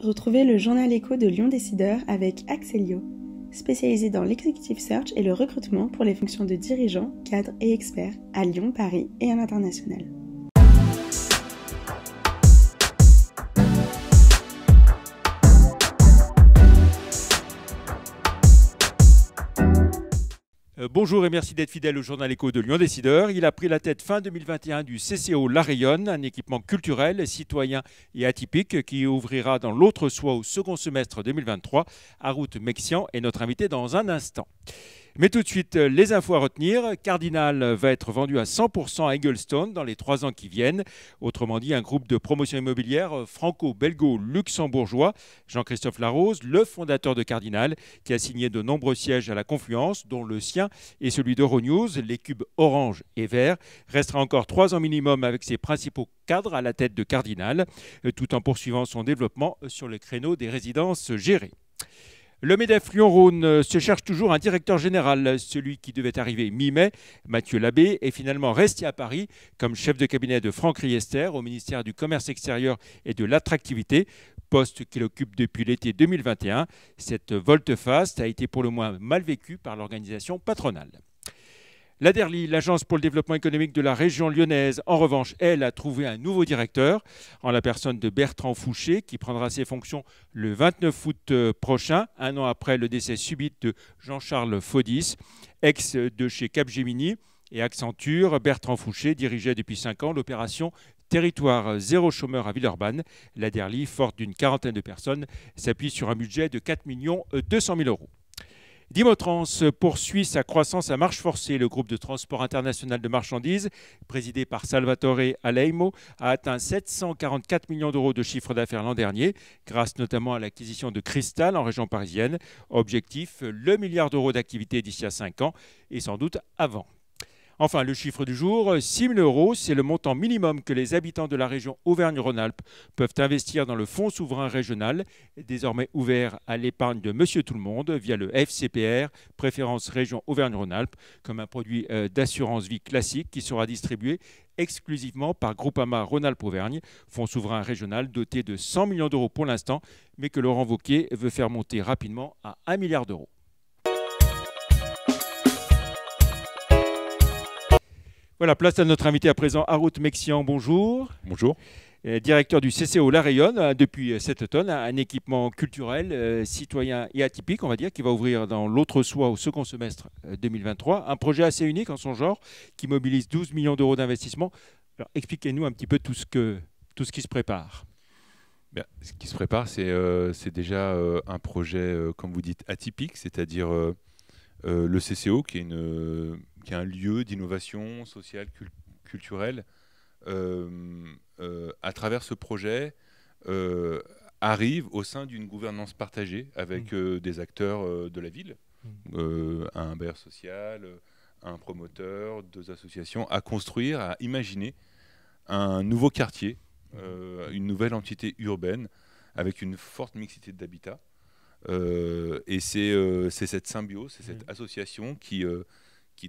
Retrouvez le journal écho de Lyon Décideur avec Axelio, spécialisé dans l'executive search et le recrutement pour les fonctions de dirigeants, cadres et experts à Lyon, Paris et à l'international. Bonjour et merci d'être fidèle au journal écho de Lyon Décideur. Il a pris la tête fin 2021 du CCO La Rayonne, un équipement culturel, citoyen et atypique qui ouvrira dans l'autre soie au second semestre 2023. Harout Mexian est notre invité dans un instant. Mais tout de suite, les infos à retenir. Cardinal va être vendu à 100% à Egglestone dans les 3 ans qui viennent. Autrement dit, un groupe de promotion immobilière franco-belgo-luxembourgeois. Jean-Christophe Larose, le fondateur de Cardinal, qui a signé de nombreux sièges à la Confluence, dont le sien et celui d'Euronews. Les cubes orange et vert restera encore 3 ans minimum avec ses principaux cadres à la tête de Cardinal, tout en poursuivant son développement sur le créneau des résidences gérées. Le MEDEF Lyon-Rhône se cherche toujours un directeur général. Celui qui devait arriver mi-mai, Mathieu Labbé, est finalement resté à Paris comme chef de cabinet de Franck Riester au ministère du Commerce extérieur et de l'Attractivité, poste qu'il occupe depuis l'été 2021. Cette volte-face a été pour le moins mal vécue par l'organisation patronale. La DERLI, l'Agence pour le développement économique de la région lyonnaise, en revanche, elle a trouvé un nouveau directeur, en la personne de Bertrand Fouché, qui prendra ses fonctions le 29 août prochain, un an après le décès subit de Jean-Charles Faudis, ex de chez Capgemini et Accenture. Bertrand Fouché dirigeait depuis 5 ans l'opération Territoire zéro chômeur à Villeurbanne. La DERLI, forte d'une quarantaine de personnes, s'appuie sur un budget de 4 200 000 €. Dimotrans poursuit sa croissance à marche forcée. Le groupe de transport international de marchandises, présidé par Salvatore Aleimo, a atteint 744 millions € de chiffre d'affaires l'an dernier, grâce notamment à l'acquisition de Cristal en région parisienne. Objectif, le milliard d'euros d'activité d'ici à 5 ans et sans doute avant. Enfin, le chiffre du jour, 6 000 €, c'est le montant minimum que les habitants de la région Auvergne-Rhône-Alpes peuvent investir dans le Fonds souverain régional, désormais ouvert à l'épargne de Monsieur Tout-le-Monde via le FCPR, préférence région Auvergne-Rhône-Alpes, comme un produit d'assurance vie classique qui sera distribué exclusivement par Groupama Rhône-Alpes-Auvergne, Fonds souverain régional doté de 100 millions € pour l'instant, mais que Laurent Wauquiez veut faire monter rapidement à 1 milliard d'euros. Voilà, place à notre invité à présent, Harout Mexian, bonjour. Bonjour. Directeur du CCO La Rayonne depuis cet automne, un équipement culturel, citoyen et atypique, on va dire, qui va ouvrir dans l'autre soie au second semestre 2023. Un projet assez unique en son genre, qui mobilise 12 millions d'euros d'investissement. Alors, expliquez-nous un petit peu tout ce qui se prépare. Bien, ce qui se prépare, c'est déjà un projet, comme vous dites, atypique, c'est-à-dire le CCO, qui est un lieu d'innovation sociale, culturelle. À travers ce projet, arrive au sein d'une gouvernance partagée avec des acteurs de la ville, un bailleur social, un promoteur, 2 associations, à construire, à imaginer un nouveau quartier, une nouvelle entité urbaine avec une forte mixité d'habitat. Et c'est cette symbiose, c'est cette association qui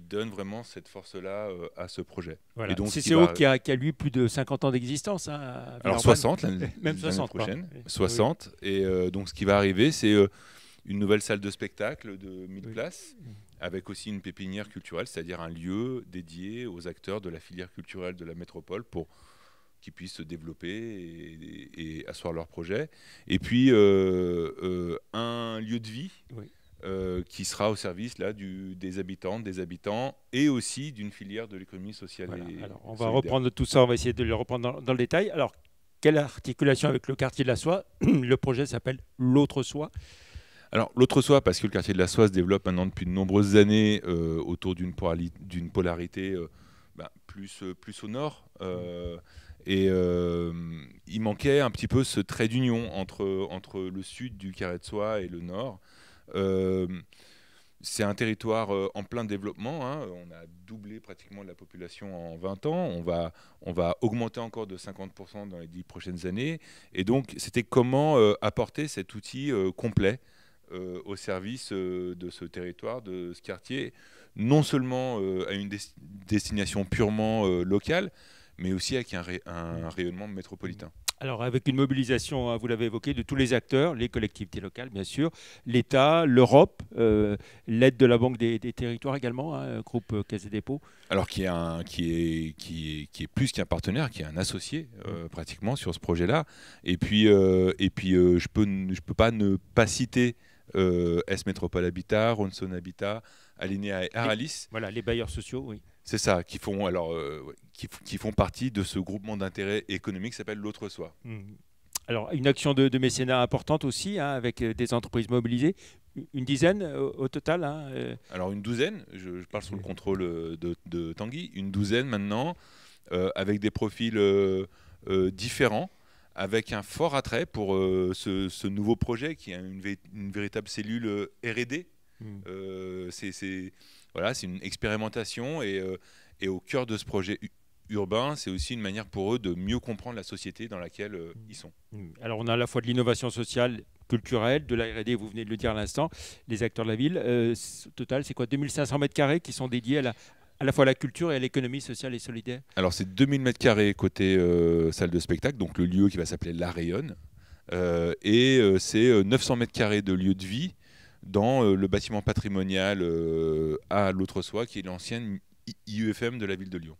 donne vraiment cette force-là à ce projet. Voilà. Et donc, CCO qui a lui plus de 50 ans d'existence. Alors 60, même 60 prochaine. Oui. 60. Oui. Et donc ce qui va arriver, c'est une nouvelle salle de spectacle de 1000 places, avec aussi une pépinière culturelle, c'est-à-dire un lieu dédié aux acteurs de la filière culturelle de la métropole pour qu'ils puissent se développer et asseoir leurs projets. Et puis un lieu de vie qui sera au service là, des habitants et aussi d'une filière de l'économie sociale. Voilà. Et alors, on va reprendre tout ça, on va essayer de le reprendre dans le détail. Alors, quelle articulation avec le quartier de la Soie? Le projet s'appelle l'autre Soie. Alors, l'autre Soie, parce que le quartier de la Soie se développe maintenant depuis de nombreuses années autour d'une polarité plus au nord. Et il manquait un petit peu ce trait d'union entre le sud du carré de Soie et le nord. C'est un territoire en plein développement. On a doublé pratiquement la population en 20 ans. On va augmenter encore de 50% dans les 10 prochaines années. Et donc, c'était comment apporter cet outil complet au service de ce territoire, de ce quartier, non seulement à une destination purement locale, mais aussi avec un rayonnement métropolitain. Alors avec une mobilisation, hein, vous l'avez évoqué, de tous les acteurs, les collectivités locales bien sûr, l'État, l'Europe, l'aide de la Banque des Territoires également, hein, groupe Caisse des Dépôts. Alors qui est plus qu'un partenaire, qui est un associé pratiquement sur ce projet-là. Et puis je peux pas ne pas citer S Métropole Habitat, Ronson Habitat, Alinea et Aralis. Voilà, les bailleurs sociaux, oui. C'est ça, qui font partie de ce groupement d'intérêt économique qui s'appelle L'Autre Soi. Alors, une action de mécénat importante aussi, hein, avec des entreprises mobilisées. Une dizaine au total, hein. Alors, une douzaine, je parle sous le contrôle de Tanguy, une douzaine maintenant, avec des profils différents, avec un fort attrait pour ce nouveau projet qui est une véritable cellule R&D. C'est une expérimentation et au cœur de ce projet urbain, c'est aussi une manière pour eux de mieux comprendre la société dans laquelle ils sont. Alors on a à la fois de l'innovation sociale, culturelle, de la R&D, vous venez de le dire à l'instant, les acteurs de la ville. Au total, c'est quoi, 2500 m² qui sont dédiés à la fois à la culture et à l'économie sociale et solidaire? Alors c'est 2000 m² côté salle de spectacle, donc le lieu qui va s'appeler La Rayonne, et c'est 900 m² de lieu de vie dans le bâtiment patrimonial à L'Autre Soi, qui est l'ancienne IUFM de la ville de Lyon.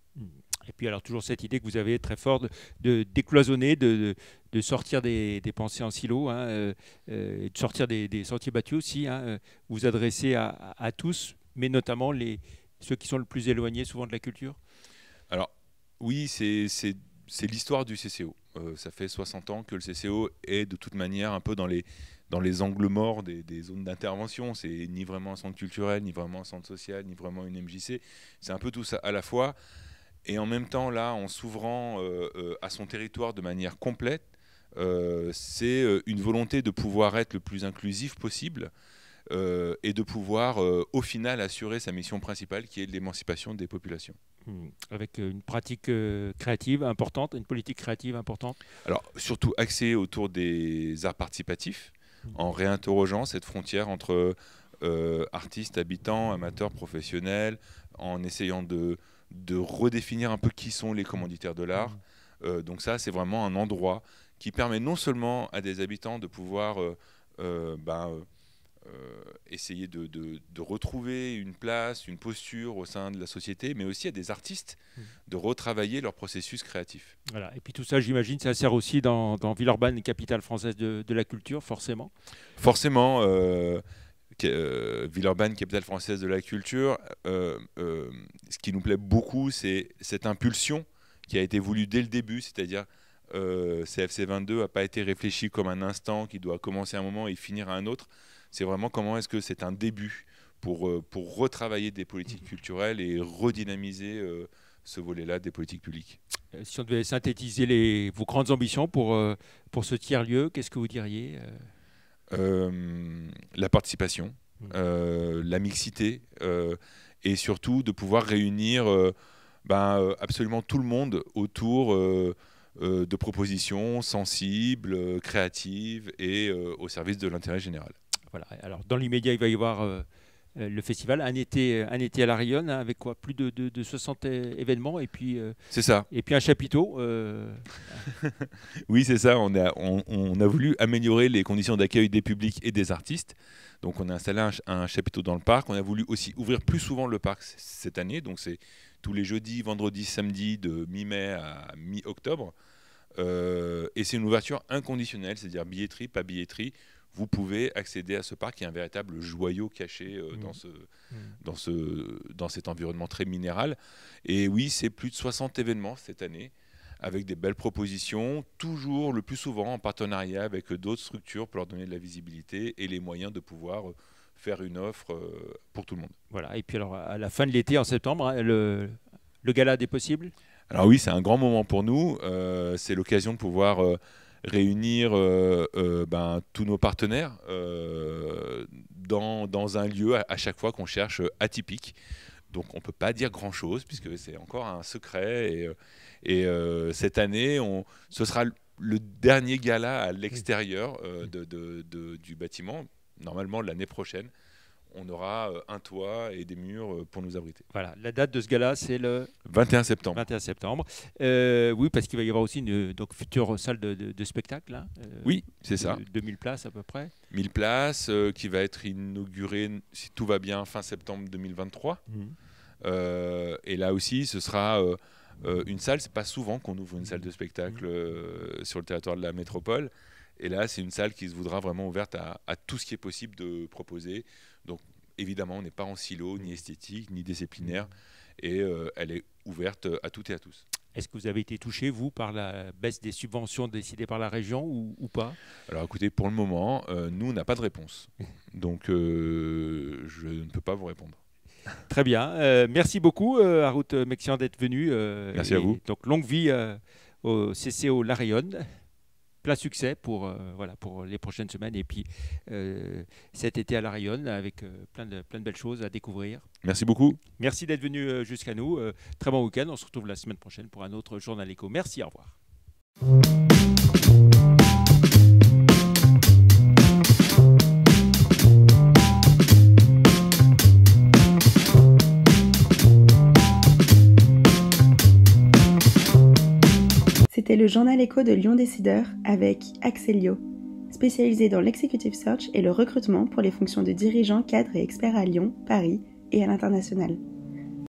Et puis alors toujours cette idée que vous avez très forte de décloisonner, de sortir des pensées en silo, hein, et de sortir des sentiers battus aussi, hein, vous adressez à tous, mais notamment ceux qui sont le plus éloignés souvent de la culture. Alors oui, c'est l'histoire du CCO. Ça fait 60 ans que le CCO est de toute manière un peu dans les angles morts des zones d'intervention. C'est ni vraiment un centre culturel, ni vraiment un centre social, ni vraiment une MJC. C'est un peu tout ça à la fois. Et en même temps, là, en s'ouvrant à son territoire de manière complète, c'est une volonté de pouvoir être le plus inclusif possible et de pouvoir, au final, assurer sa mission principale, qui est l'émancipation des populations. Avec une pratique créative importante, une politique créative importante. Alors, surtout axée autour des arts participatifs, en réinterrogeant cette frontière entre artistes, habitants, amateurs, professionnels, en essayant de redéfinir un peu qui sont les commanditaires de l'art. Donc ça, c'est vraiment un endroit qui permet non seulement à des habitants de pouvoir essayer de retrouver une place, une posture au sein de la société, mais aussi à des artistes de retravailler leur processus créatif. Voilà. Et puis tout ça, j'imagine, ça sert aussi dans Villeurbanne, capitale française de la culture, forcément. Forcément, Villeurbanne, capitale française de la culture, ce qui nous plaît beaucoup, c'est cette impulsion qui a été voulue dès le début, c'est-à-dire CFC 22 n'a pas été réfléchi comme un instant qui doit commencer à un moment et finir à un autre. C'est vraiment comment est-ce que c'est un début pour retravailler des politiques culturelles et redynamiser ce volet-là des politiques publiques. Si on devait synthétiser vos grandes ambitions pour ce tiers-lieu, qu'est-ce que vous diriez? La participation, la mixité et surtout de pouvoir réunir absolument tout le monde autour de propositions sensibles, créatives et au service de l'intérêt général. Voilà. Alors, dans l'immédiat, il va y avoir le festival, un été à La Rayonne, hein, avec quoi, plus de 60 événements et puis, c'est ça. Et puis un chapiteau. Oui, c'est ça. On a voulu améliorer les conditions d'accueil des publics et des artistes. Donc on a installé un chapiteau dans le parc. On a voulu aussi ouvrir plus souvent le parc cette année. Donc c'est tous les jeudis, vendredis, samedis de mi-mai à mi-octobre. Et c'est une ouverture inconditionnelle, c'est-à-dire billetterie, pas billetterie. Vous pouvez accéder à ce parc qui est un véritable joyau caché dans cet environnement très minéral. Et oui, c'est plus de 60 événements cette année, avec des belles propositions, toujours le plus souvent en partenariat avec d'autres structures pour leur donner de la visibilité et les moyens de pouvoir faire une offre pour tout le monde. Voilà. Et puis alors, à la fin de l'été, en septembre, hein, le gala des possibles. Alors oui, c'est un grand moment pour nous. C'est l'occasion de pouvoir réunir tous nos partenaires dans un lieu à chaque fois qu'on cherche atypique. Donc on ne peut pas dire grand-chose puisque c'est encore un secret. Et cette année, ce sera le dernier gala à l'extérieur du bâtiment. Normalement, l'année prochaine, on aura un toit et des murs pour nous abriter. Voilà, la date de ce gala, c'est le 21 septembre. 21 septembre. Oui, parce qu'il va y avoir aussi une future salle de spectacle. Hein, oui, c'est ça. 2000 places à peu près. 1000 places qui va être inaugurée, si tout va bien, fin septembre 2023. Et là aussi, ce sera une salle. C'est pas souvent qu'on ouvre une salle de spectacle sur le territoire de la métropole. Et là, c'est une salle qui se voudra vraiment ouverte à tout ce qui est possible de proposer. Donc, évidemment, on n'est pas en silo, ni esthétique, ni disciplinaire. Et elle est ouverte à toutes et à tous. Est-ce que vous avez été touché, vous, par la baisse des subventions décidées par la région ou pas? Alors, écoutez, pour le moment, nous, on n'a pas de réponse. Donc, je ne peux pas vous répondre. Très bien. Merci beaucoup, Harout Mexian, d'être venu. Merci à vous. Donc, longue vie au CCO La Rayonne. Plein succès pour les prochaines semaines et puis cet été à La Rayonne avec plein de belles choses à découvrir. Merci beaucoup. Merci d'être venu jusqu'à nous. Très bon week-end. On se retrouve la semaine prochaine pour un autre Journal Éco. Merci, au revoir. C'était le Journal Éco de Lyon Décideur avec Axelio, spécialisé dans l'executive search et le recrutement pour les fonctions de dirigeants, cadres et experts à Lyon, Paris et à l'international.